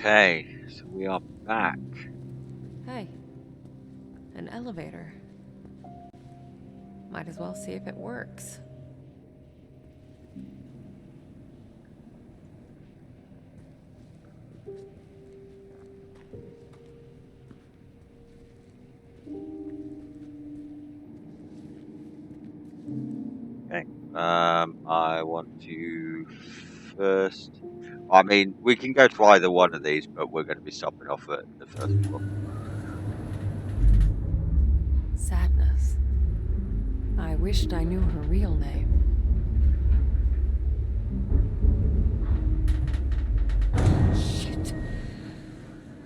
Okay, so we are back. Hey, an elevator. Might as well see if it works. Okay, I want to first. I mean, we can go to either one of these, but we're going to be stopping off at the first floor. Sadness. I wished I knew her real name. Shit.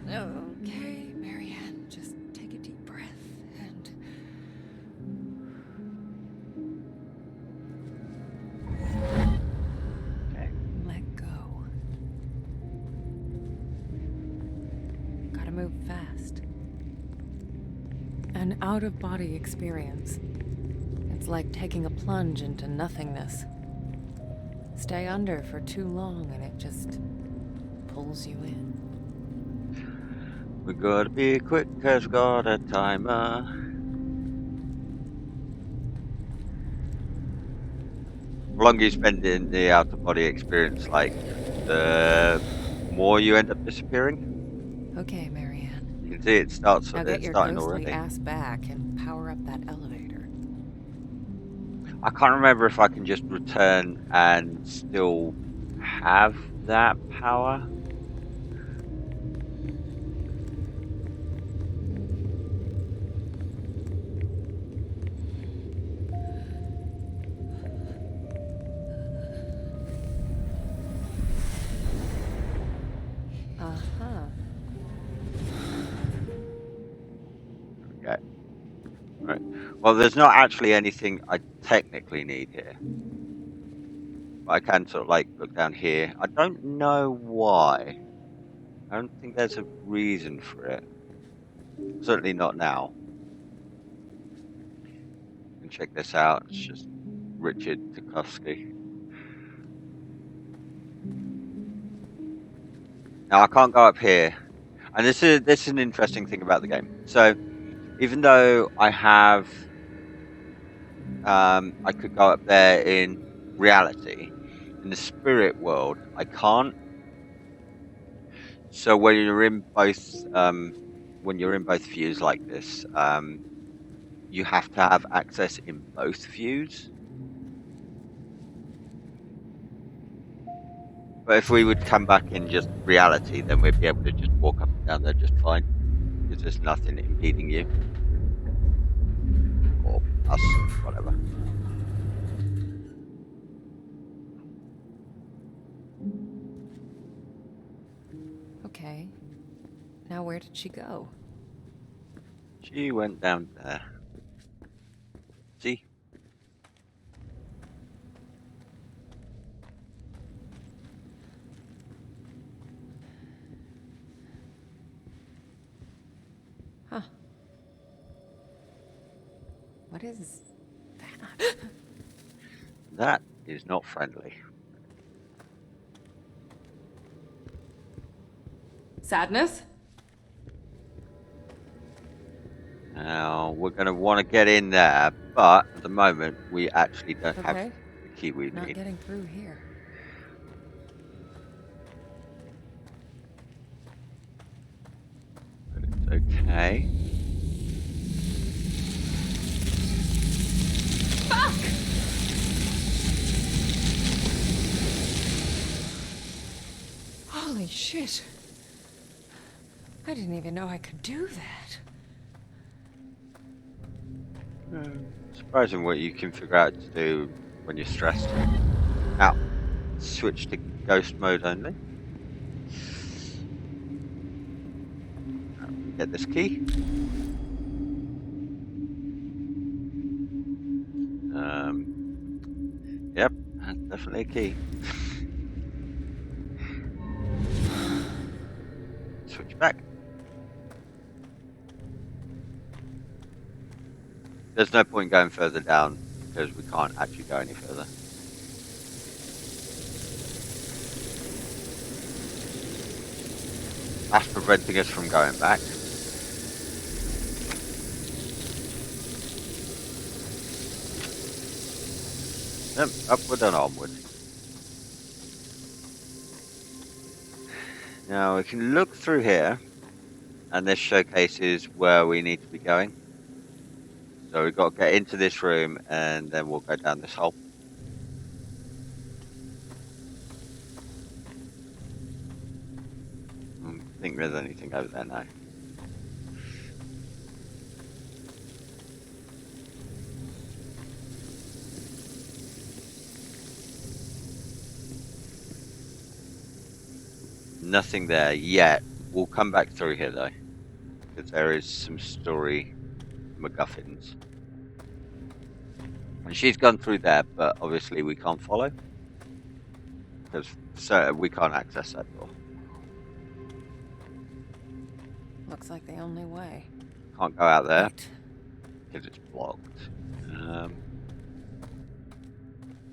Okay, Marianne, just take a deep breath and... Okay. let go. Gotta move fast. An out-of-body experience. It's like taking a plunge into nothingness. Stay under for too long and it just pulls you in. We gotta be quick, cause we got a timer. The longer you spend in the out of body experience, like, the more you end up disappearing. Okay, Marianne. You can see it starts. Now get It's your starting ghostly already. ass back and power up that elevator. I can't remember if I can just return and still have that power. Uh-huh. Okay. Right. Well, there's not actually anything I technically need here. But I can sort of like look down here. I don't know why. I don't think there's a reason for it. Certainly not now. You can check this out. It's just Richard Tukowski. Now I can't go up here. And this is an interesting thing about the game. So even though I have I could go up there in reality, in the spirit world I can't. So when you're in both views like this, you have to have access in both views. But if we would come back in just reality, then we'd be able to just walk up and down there just fine, because there's nothing impeding you or us, whatever. Okay. Now where did she go? She went down there. See? Huh. What is that? That is not friendly. Sadness? Now, we're going to want to get in there, but at the moment, we actually don't have Okay. the key we Not need. getting through here. But it's okay. Fuck! Holy shit. I didn't even know I could do that. Surprising what you can figure out to do when you're stressed. Now, switch to ghost mode only. Get this key. Yep, that's definitely a key. Switch back. There's no point going further down because we can't actually go any further. That's preventing us from going back. Upward and onward. Now we can look through here, and this showcases where we need to be going. So we've got to get into this room, and then we'll go down this hole. I don't think there's anything over there now. Nothing there yet. We'll come back through here though, because there is some story MacGuffins. And she's gone through there, but obviously we can't follow, because we can't access that door. Looks like the only way. Can't go out there Wait. because it's blocked.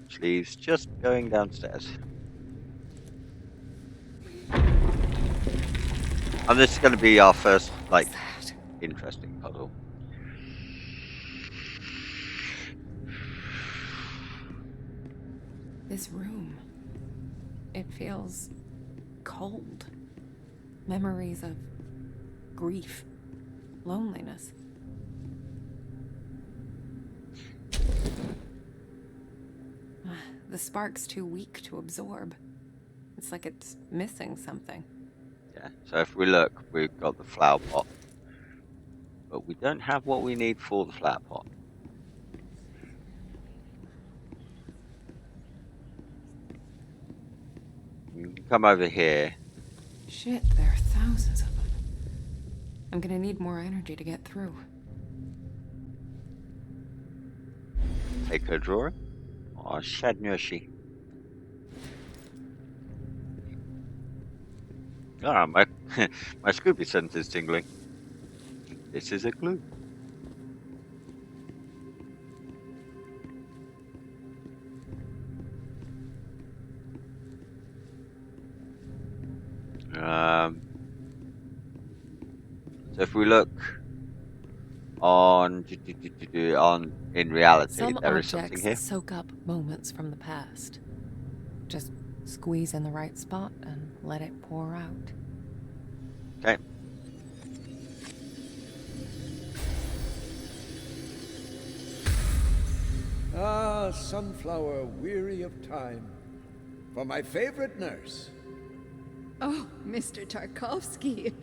Which leaves just going downstairs. And this is going to be our first, like, What's that? interesting puzzle. This room. It feels cold. Memories of grief, loneliness. The spark's too weak to absorb. It's like it's missing something. Yeah, so if we look, we've got the flower pot. But we don't have what we need for the flower pot. You can come over here. Shit, there are thousands of them. I'm gonna need more energy to get through. Take her drawing. Oh, Shadnushi. Ah, my my Scooby sense is tingling. This is a clue. So if we look on in reality, Some there is something objects here. soak up moments from the past. Just squeeze in the right spot and let it pour out. Okay. Ah, sunflower weary of time. For my favorite nurse. Oh, Mr. Tarkovsky,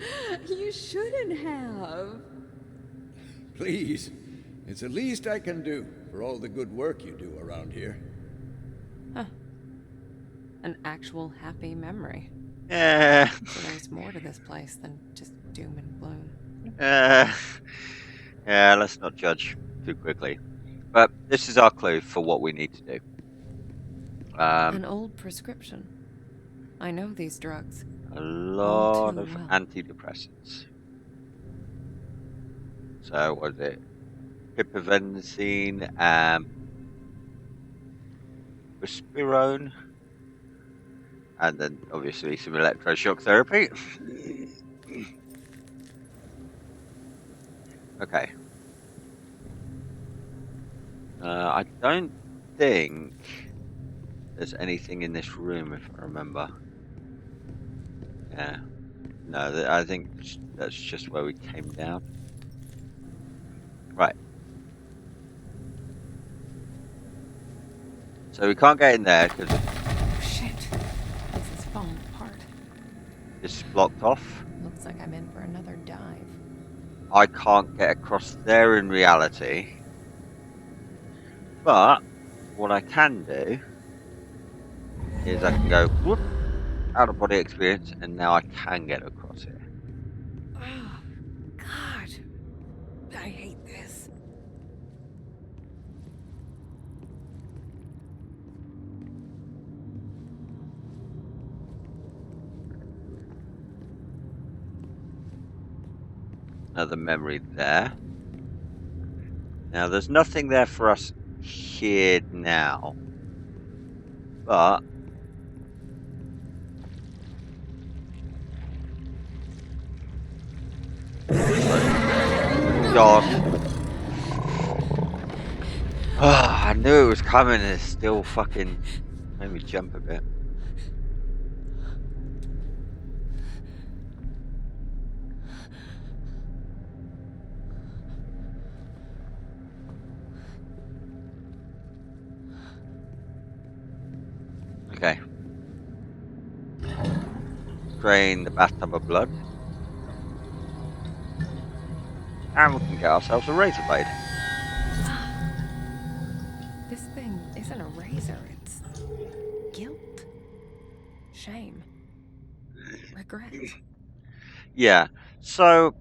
you shouldn't have. Please, it's the least I can do for all the good work you do around here. Huh. An actual happy memory. Yeah. So there's more to this place than just doom and gloom. Yeah, let's not judge too quickly. But this is our clue for what we need to do. An old prescription. I know these drugs. A lot too of well. antidepressants. So, what is it? Pipervenicine, risperidone, and then obviously some electroshock therapy. Okay. I don't think there's anything in this room, if I remember. Yeah. No, I think that's just where we came down. Right. So we can't get in there because Oh shit. This is falling apart. this is blocked off. Looks like I'm in for another dive. I can't get across there in reality. But what I can do is I can go whoop, out of body experience, and now I can get across here. Oh, God. I hate this. Another memory there. Now there's nothing there for us here now. But God. I knew it was coming and it still fucking made me jump a bit. Okay. Drain the bathtub of blood. And we can get ourselves a razor blade. This thing isn't a razor, it's guilt, shame, regret. Yeah. So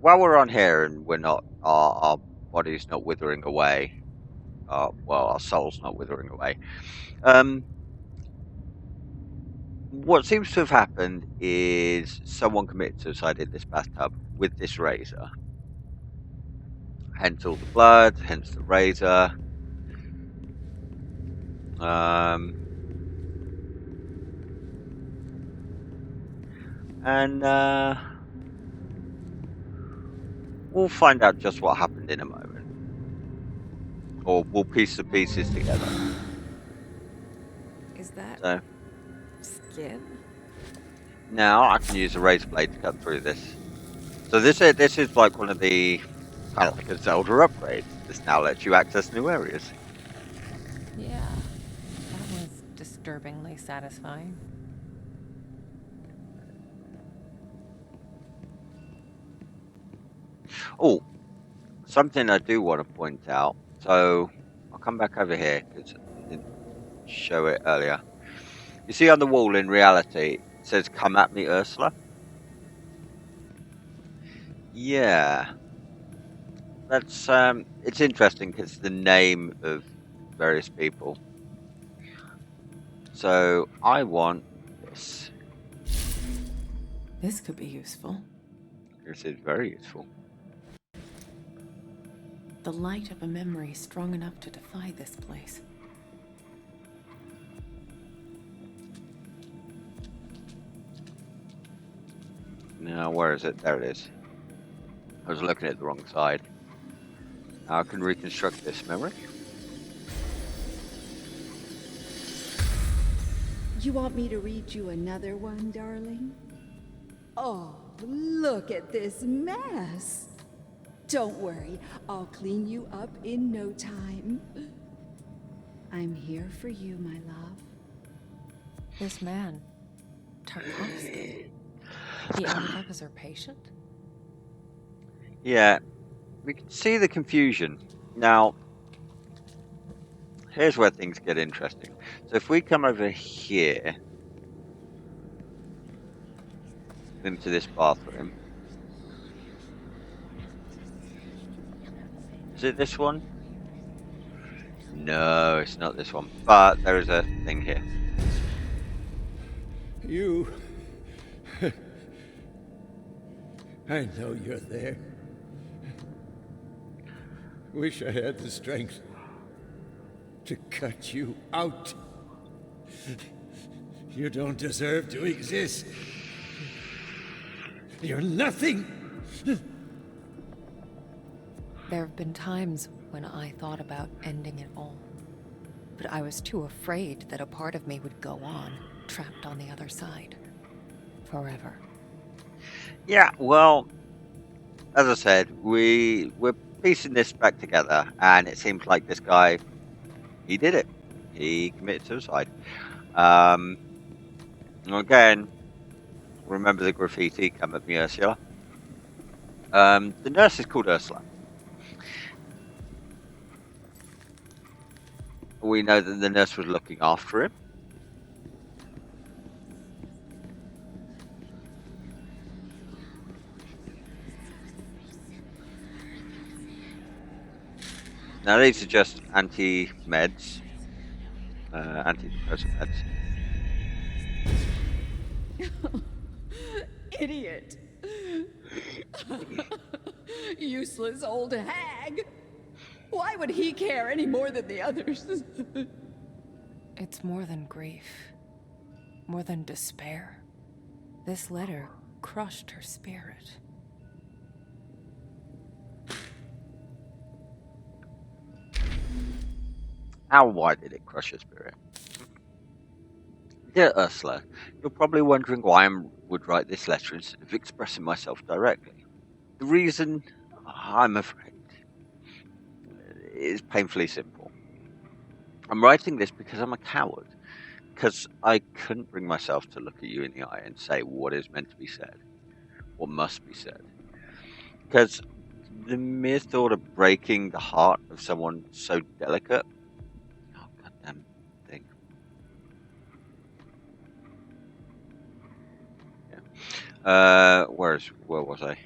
while we're on here and we're not, our body's not withering away. Well, our soul's not withering away. What seems to have happened is someone committed suicide in this bathtub with this razor. Hence all the blood, hence the razor. And we'll find out just what happened in a moment. Or we'll piece the pieces together. Is that So skin? now I can use a razor blade to cut through this. So this is like one of the kind of like a Zelda upgrade. This now lets you access new areas. Yeah, that was disturbingly satisfying. Oh, something I do want to point out. So I'll come back over here because I didn't show it earlier. You see on the wall in reality, it says "Come at me, Ursula." Yeah, that's it's interesting because it's the name of various people. So I want this. This could be useful. This is very useful. The light of a memory strong enough to defy this place. Now, where is it? There it is. I was looking at the wrong side. Now I can reconstruct this memory. You want me to read you another one, darling? Oh, look at this mess. Don't worry, I'll clean you up in no time. I'm here for you, my love. This man, Tarkovsky, he ended up as her patient? Yeah, we can see the confusion. Now, here's where things get interesting. So if we come over here into this bathroom, is it this one? No, it's not this one. But there is a thing here. You... I know you're there. Wish I had the strength to cut you out. You don't deserve to exist. You're nothing. There have been times when I thought about ending it all. But I was too afraid that a part of me would go on, trapped on the other side. Forever. Yeah, well, as I said, we're piecing this back together, and it seems like this guy, he did it. He committed suicide. Again, remember the graffiti, "Come at me, Ursula." The nurse is called Ursula. We know that the nurse was looking after him. Now these are just anti-meds, antidepressant meds. Idiot. Useless old hag. Why would he care any more than the others? It's more than grief. More than despair. This letter crushed her spirit. How wide did it crush your spirit? Dear Ursula, you're probably wondering why I would write this letter instead of expressing myself directly. The reason, I'm afraid, is painfully simple. I'm writing this because I'm a coward. Because I couldn't bring myself to look at you in the eye and say what is meant to be said, what must be said. Because the mere thought of breaking the heart of someone so delicate, oh goddamn thing. Yeah. Where was I?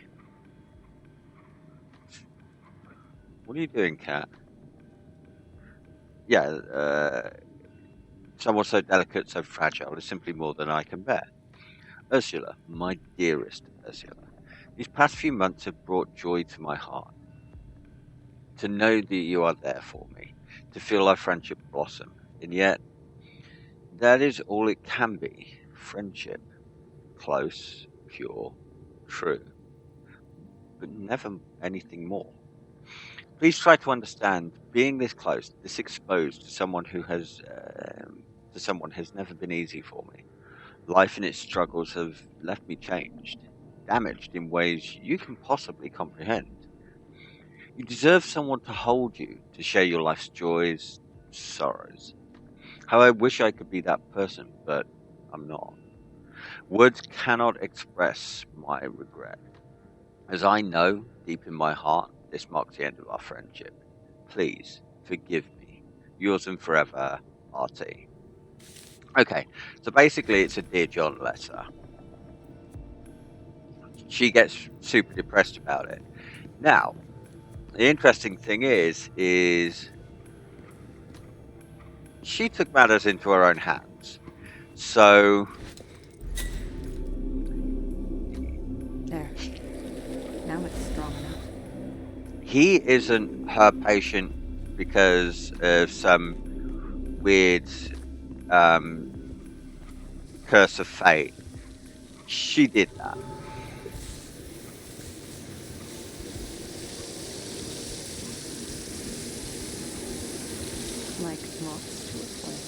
What are you doing, cat? Yeah. Someone so delicate, so fragile is simply more than I can bear. Ursula, my dearest Ursula, these past few months have brought joy to my heart. To know that you are there for me, to feel our friendship blossom, and yet that is all it can be. Friendship, close, pure, true, but never anything more. Please try to understand. Being this close, this exposed to someone has never been easy for me. Life and its struggles have left me changed, damaged in ways you can possibly comprehend. You deserve someone to hold you, to share your life's joys, sorrows. How I wish I could be that person, but I'm not. Words cannot express my regret. As I know deep in my heart, this marks the end of our friendship. Please forgive me. Yours and forever, RT. Okay, so basically it's a Dear John letter. She gets super depressed about it. Now, the interesting thing is she took matters into her own hands. So There. Now it's strong enough. he isn't her patient because of some weird curse of fate. She did that. Like moths to a flame.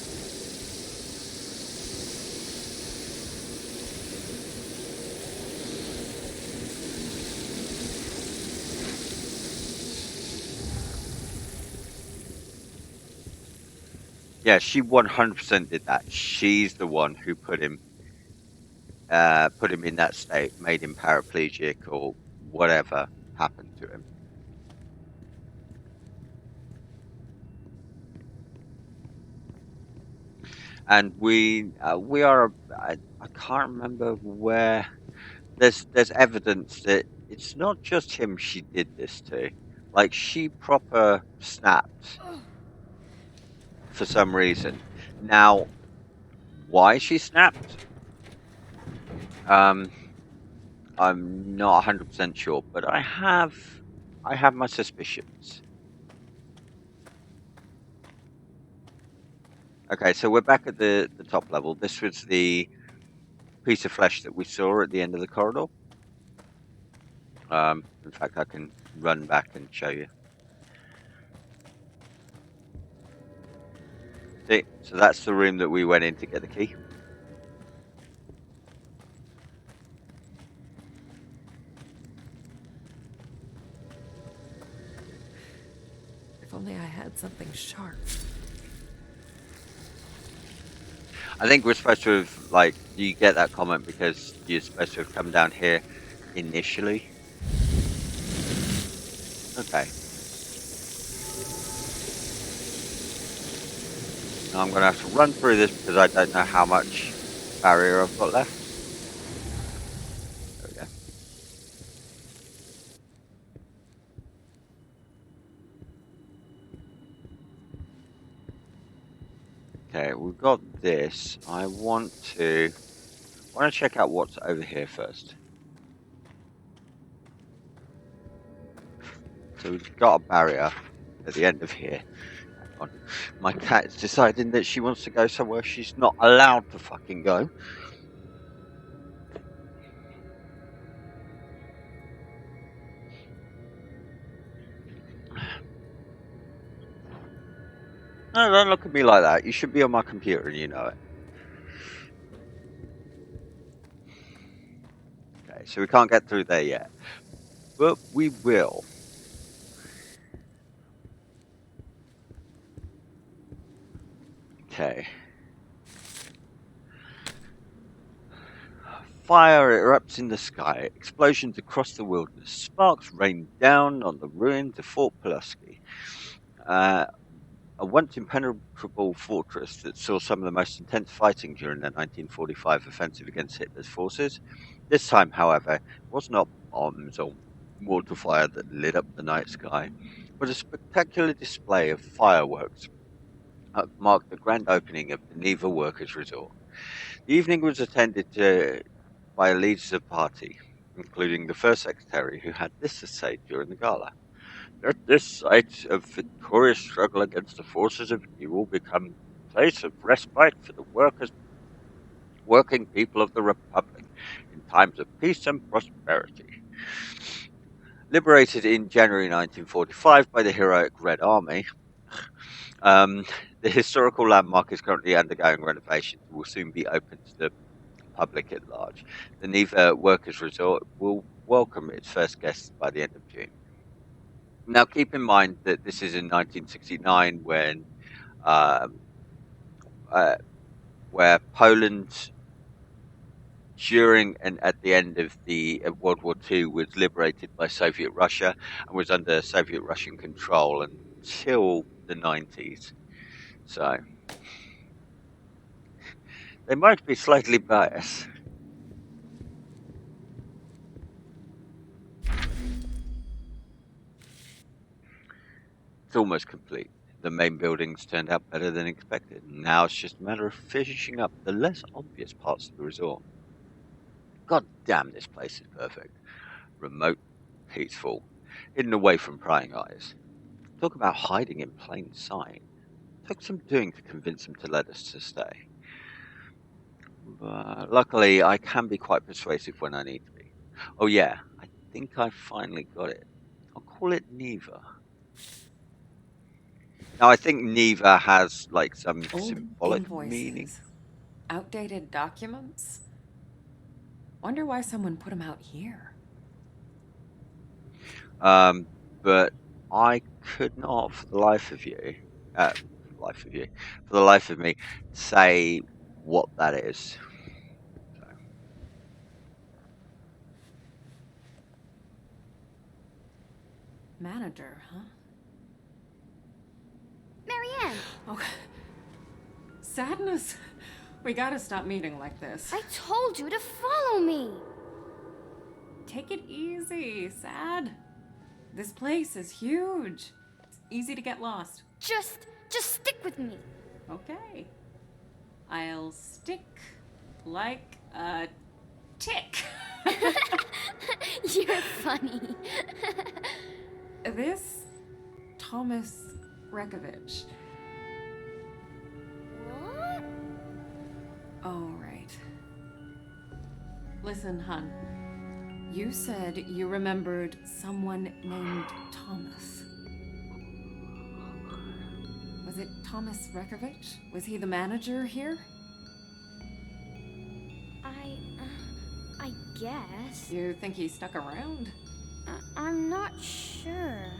Yeah, she 100% did that. She's the one who put him in that state, made him paraplegic or whatever happened to him. And we are. I can't remember where. There's evidence that it's not just him she did this to. Like she proper snapped for some reason. Now, why she snapped? I'm not 100% sure, but I have my suspicions. Okay, so we're back at the top level. This was the piece of flesh that we saw at the end of the corridor. In fact, I can run back and show you. See, so that's the room that we went in to get the key. If only I had something sharp. I think we're supposed to have, like, you get that comment because you're supposed to have come down here initially. Okay. Now I'm going to have to run through this because I don't know how much barrier I've got left. There we go. Okay, we've got this. I want to check out what's over here first. So we've got a barrier at the end of here. Hang on. My cat's deciding that she wants to go somewhere she's not allowed to fucking go. No, don't look at me like that. You should be on my computer and you know it. Okay, so we can't get through there yet. But we will. Okay. Fire erupts in the sky, explosions across the wilderness, sparks rain down on the ruins of Fort Pulaski, a once impenetrable fortress that saw some of the most intense fighting during the 1945 offensive against Hitler's forces. This time, however, it was not bombs or mortar fire that lit up the night sky, but a spectacular display of fireworks that marked the grand opening of the Neva Workers' Resort. The evening was attended by leaders of the party, including the first secretary, who had this to say during the gala. Let this site of victorious struggle against the forces of evil become a place of respite for the working people of the Republic in times of peace and prosperity. Liberated in January 1945 by the heroic Red Army, the historical landmark is currently undergoing renovations and will soon be open to the public at large. The Neva Workers' Resort will welcome its first guests by the end of June. Now, keep in mind that this is in 1969 when where Poland, during and at the end of the World War II, was liberated by Soviet Russia and was under Soviet Russian control until the 90s. So they might be slightly biased. It's almost complete. The main buildings turned out better than expected. Now it's just a matter of finishing up the less obvious parts of the resort. God damn, this place is perfect. Remote, peaceful, hidden away from prying eyes. Talk about hiding in plain sight. Took some doing to convince them to let us to stay. But luckily, I can be quite persuasive when I need to be. Oh yeah, I think I finally got it. I'll call it Neva. Now, I think Neva has like some Old symbolic invoices. meaning. Outdated documents? Wonder why someone put them out here. But I could not, for the life of me, say what that is. So. Manager, huh? Marianne! Oh, Sadness. We gotta stop meeting like this. I told you to follow me! Take it easy, Sad. This place is huge. It's easy to get lost. Just stick with me. Okay. I'll stick like a tick. You're funny. This Thomas Rekovich. What? Oh, right. Listen, hun. You said you remembered someone named Thomas. Was it Thomas Rekovich? Was he the manager here? I guess. You think he stuck around? I'm not sure.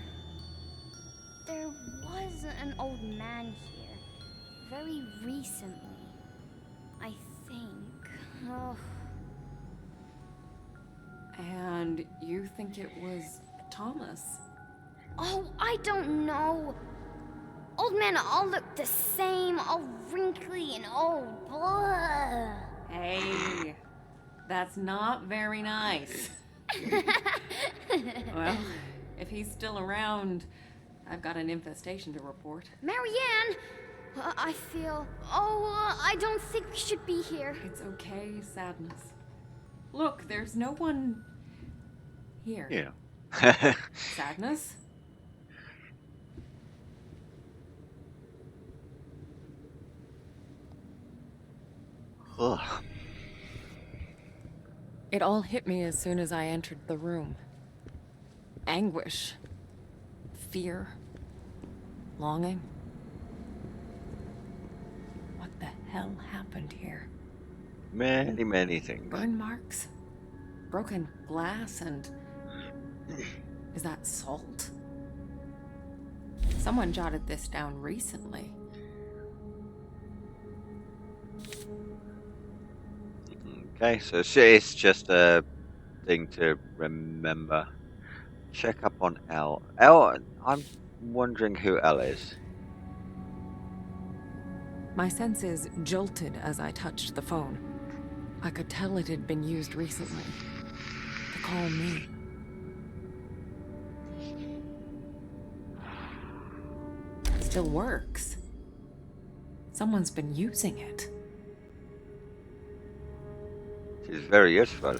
There was an old man here. Very recently. I think. Oh. And you think it was Thomas? Oh, I don't know. Old men all look the same, all wrinkly and old. Blah. Hey, that's not very nice. Well, if he's still around, I've got an infestation to report. Marianne! I feel... I don't think we should be here. It's okay, Sadness. Look, there's no one here. Yeah. Sadness? Ugh. It all hit me as soon as I entered the room. Anguish. Fear. Longing. hell happened here? Many, many things. Burn marks? Broken glass and... Is that salt? Someone jotted this down recently. Okay, so it's just a thing to remember. Check up on L. I'm wondering who L is. My senses jolted as I touched the phone. I could tell it had been used recently to call me. It still works. Someone's been using it. It is very useful.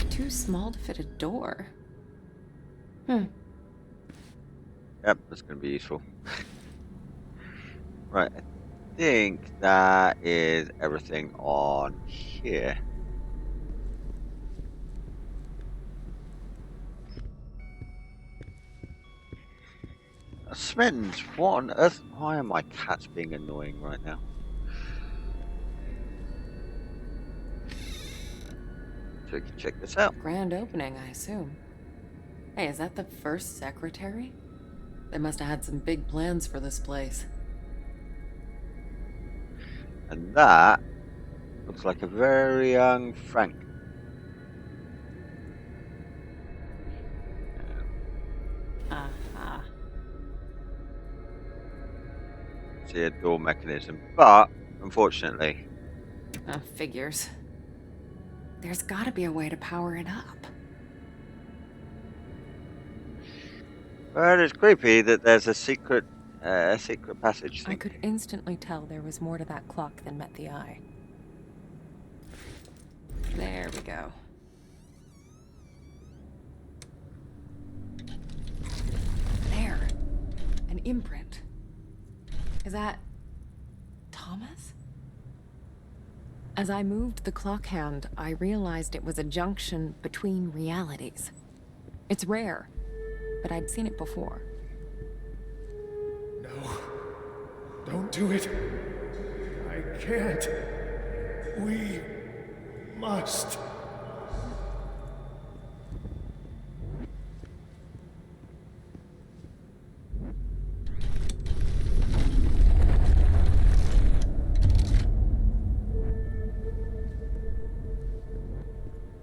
Too small to fit a door. Yep, that's going to be useful. Right, I think that is everything on here. Smiths, what on earth? Why are my cats being annoying right now? So we can check this out. Grand opening, I assume. Hey, is that the first secretary? They must have had some big plans for this place. And that looks like a very young Frank. Aha. See a door mechanism, but unfortunately, Figures. There's gotta be a way to power it up. well, it's creepy that there's a secret passage I thing. could instantly tell there was more to that clock than met the eye. There we go. There. An imprint. Is that... Thomas? As I moved the clock hand, I realized it was a junction between realities. It's rare, but I'd seen it before. No. Don't do it. I can't. We must.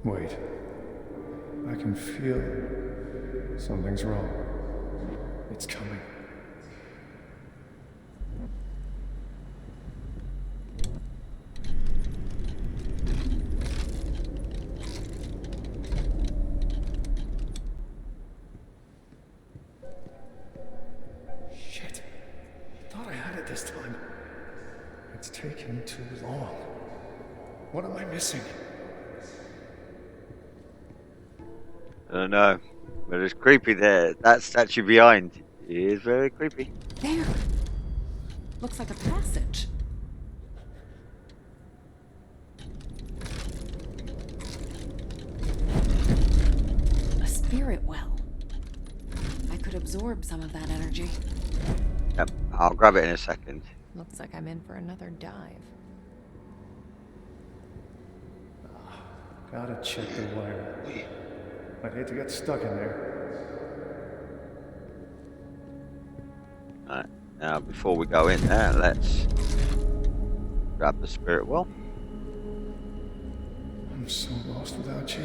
Wait. I can feel something's wrong. It's coming. Shit. Thought I had it this time. It's taken too long. What am I missing? I don't know, but it's creepy there. That statue behind is very creepy. There! Looks like a passage. A spirit well. I could absorb some of that energy. Yep, I'll grab it in a second. Looks like I'm in for another dive. Gotta check the wire. I'd hate to get stuck in there. Alright, now before we go in there, let's grab the spirit well. I'm so lost without you.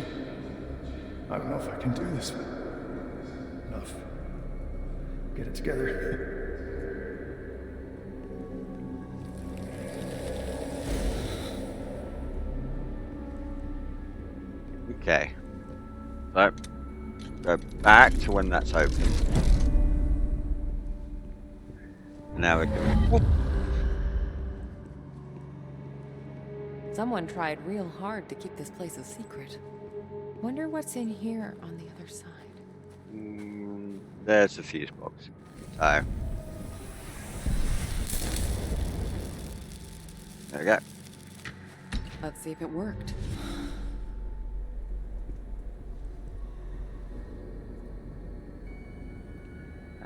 I don't know if I can do this. Enough. Get it together. Okay. So, go back to when that's open. Now we can... Whoop. Someone tried real hard to keep this place a secret. Wonder what's in here on the other side. There's the fuse box. So... there we go. Let's see if it worked.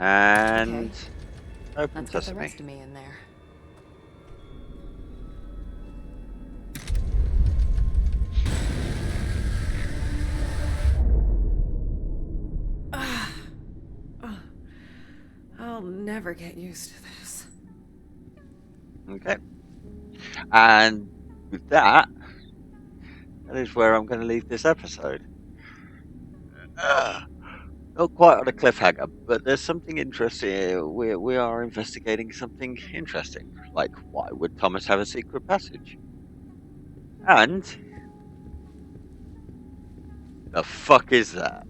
And... Okay. open Let's get the sesame. rest of me in there. never get used to this. Okay. And with that, that is where I'm going to leave this episode. Not quite on a cliffhanger, but there's something interesting. We are investigating something interesting. Like, why would Thomas have a secret passage? And the fuck is that?